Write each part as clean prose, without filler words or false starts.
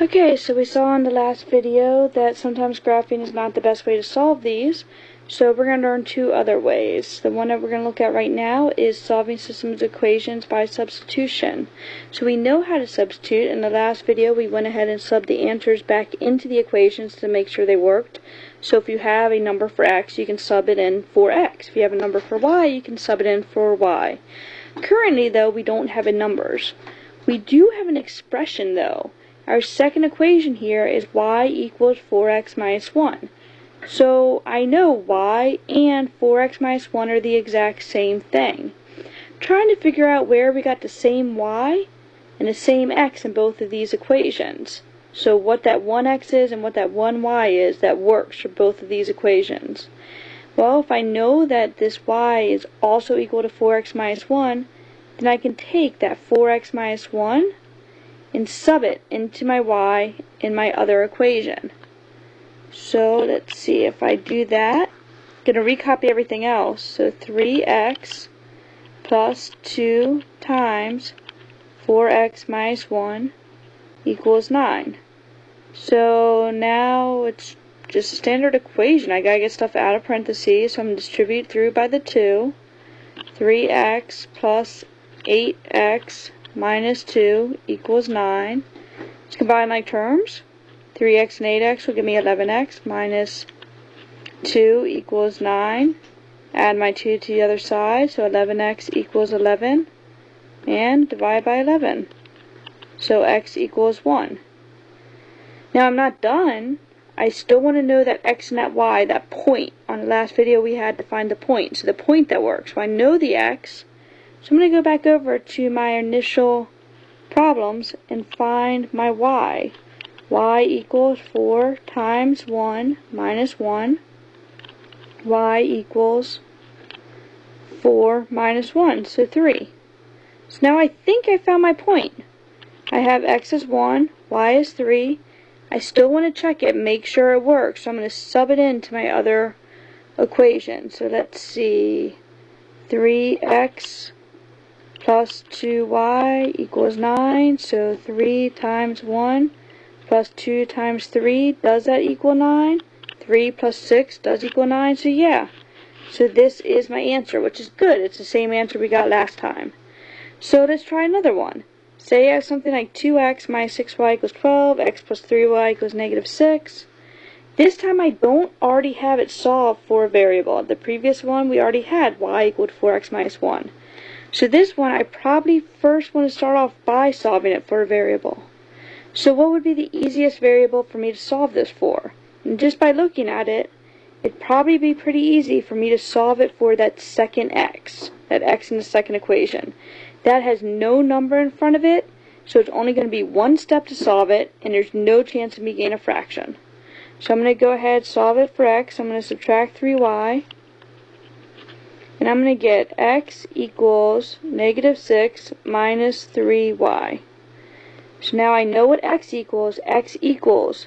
Okay, so we saw in the last video that sometimes graphing is not the best way to solve these, so we're going to learn two other ways. The one that we're going to look at right now is solving systems equations by substitution. So we know how to substitute. In the last video we went ahead and subbed the answers back into the equations to make sure they worked. So if you have a number for x, you can sub it in for x. If you have a number for y, you can sub it in for y. Currently though, we don't have numbers. We do have an expression though. Our second equation here is y equals 4x minus 1. So I know y and 4x minus 1 are the exact same thing. Trying to figure out where we got the same y and the same x in both of these equations. So what that 1x is and what that 1y is that works for both of these equations. Well, if I know that this y is also equal to 4x minus 1, then I can take that 4x minus 1 and sub it into my y in my other equation. So let's see if I do that. I'm going to recopy everything else. So 3x plus 2 times 4x minus 1 equals 9. So now it's just a standard equation. I gotta get stuff out of parentheses, so I'm going to distribute through by the 2. 3x plus 8x minus 2 equals 9. Let's combine like terms. 3x and 8x will give me 11x minus 2 equals 9. Add my 2 to the other side, so 11x equals 11. And divide by 11. So x equals 1. Now I'm not done. I still want to know that x and that y, that point. On the last video we had to find the point. So the point that works. So I know the x. So I'm going to go back over to my initial problems and find my y. Y equals 4 times 1 minus 1. Y equals 4 minus 1, so 3. So now I think I found my point. I have x is 1, y is 3. I still want to check it, make sure it works. So I'm going to sub it into my other equation. So let's see. 3x plus 2y equals 9. So 3 times 1 plus 2 times 3, does that equal 9? 3 plus 6 does equal 9, so yeah. So this is my answer, which is good. It's the same answer we got last time. So let's try another one. Say I have something like 2x minus 6y equals 12, x plus 3y equals negative 6. This time I don't already have it solved for a variable. The previous one we already had y equaled 4x minus 1. So this one I probably first want to start off by solving it for a variable. So what would be the easiest variable for me to solve this for? And just by looking at it, it'd probably be pretty easy for me to solve it for that second x, that x in the second equation. That has no number in front of it, so it's only going to be one step to solve it, and there's no chance of me getting a fraction. So I'm going to go ahead and solve it for x. I'm going to subtract 3y, and I'm going to get x equals negative 6 minus 3y. So now I know what x equals. X equals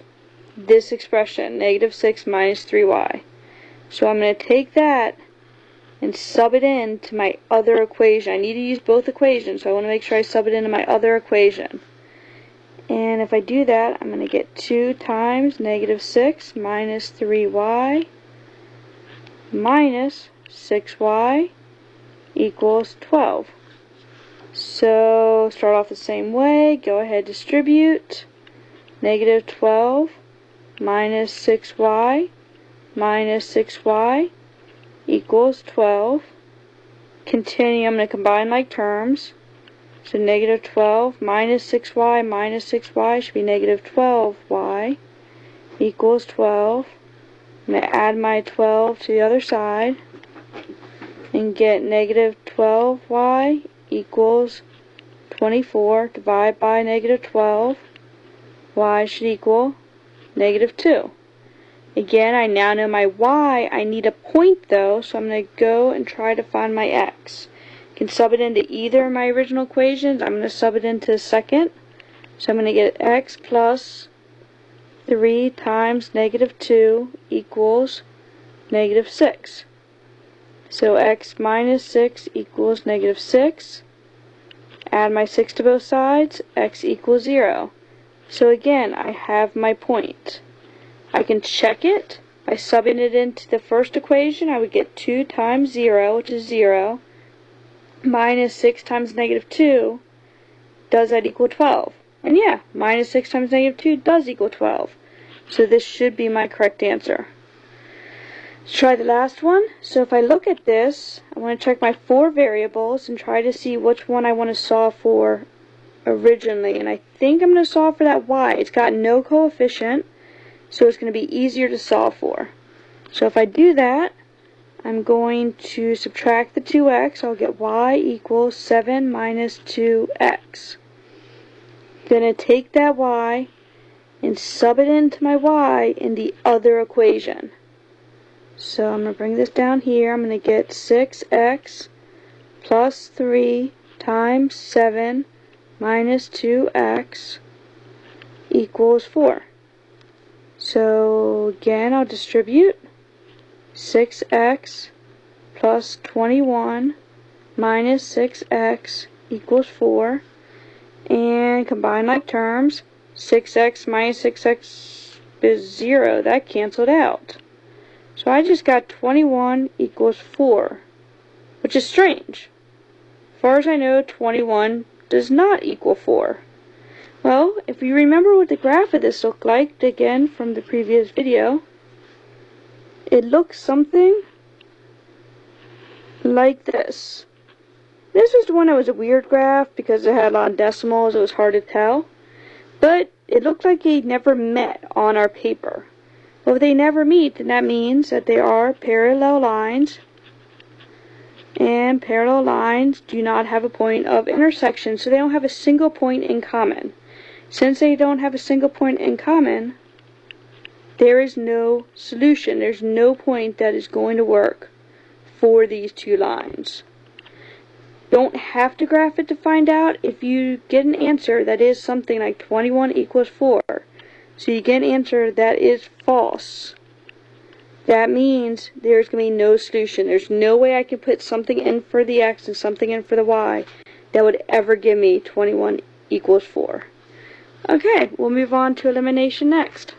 this expression, negative 6 minus 3y. So I'm going to take that and sub it in to my other equation. I need to use both equations, so I want to make sure I sub it into my other equation. And if I do that, I'm going to get 2 times negative 6 minus 3y minus 6y equals 12. So start off the same way, go ahead, distribute. Negative 12 minus 6y minus 6y equals 12. Continue, I'm going to combine like terms. So negative 12 minus 6y should be negative 12y equals 12. I'm going to add my 12 to the other side and get negative 12y equals 24. Divide by negative 12. Y should equal negative 2. Again, I now know my y. I need a point though, so I'm going to go and try to find my x. I can sub it into either of my original equations. I'm going to sub it into the second. So I'm going to get x plus 3 times negative 2 equals negative 6. So x minus 6 equals negative 6. Add my 6 to both sides, x equals 0. So again, I have my point. I can check it by subbing it into the first equation. I would get 2 times 0, which is 0, minus 6 times negative 2. Does that equal 12? And yeah, minus 6 times negative 2 does equal 12. So this should be my correct answer. Let's try the last one. So if I look at this, I want to check my 4 variables and try to see which one I want to solve for originally. And I think I'm going to solve for that y. It's got no coefficient, so it's going to be easier to solve for. So if I do that, I'm going to subtract the 2x. I'll get y equals 7 minus 2x. I'm going to take that y and sub it into my y in the other equation. So I'm going to bring this down here. I'm going to get 6x plus 3 times 7 minus 2x equals 4. So again, I'll distribute 6x plus 21 minus 6x equals 4. And combine like terms. 6x minus 6x is 0. That canceled out. So I just got 21 equals 4, which is strange. As far as I know, 21 does not equal 4. Well, if you remember what the graph of this looked like, again from the previous video, it looks something like this. This was the one that was a weird graph because it had a lot of decimals, it was hard to tell. But it looked like they never met on our paper. Well, if they never meet, then that means that they are parallel lines, and parallel lines do not have a point of intersection, so they don't have a single point in common. Since they don't have a single point in common, there is no solution. There's no point that is going to work for these two lines. Don't have to graph it to find out. If you get an answer that is something like 21 equals 4, so you get an answer that is false, that means there's going to be no solution. There's no way I can put something in for the x and something in for the y that would ever give me 21 equals 4. Okay, we'll move on to elimination next.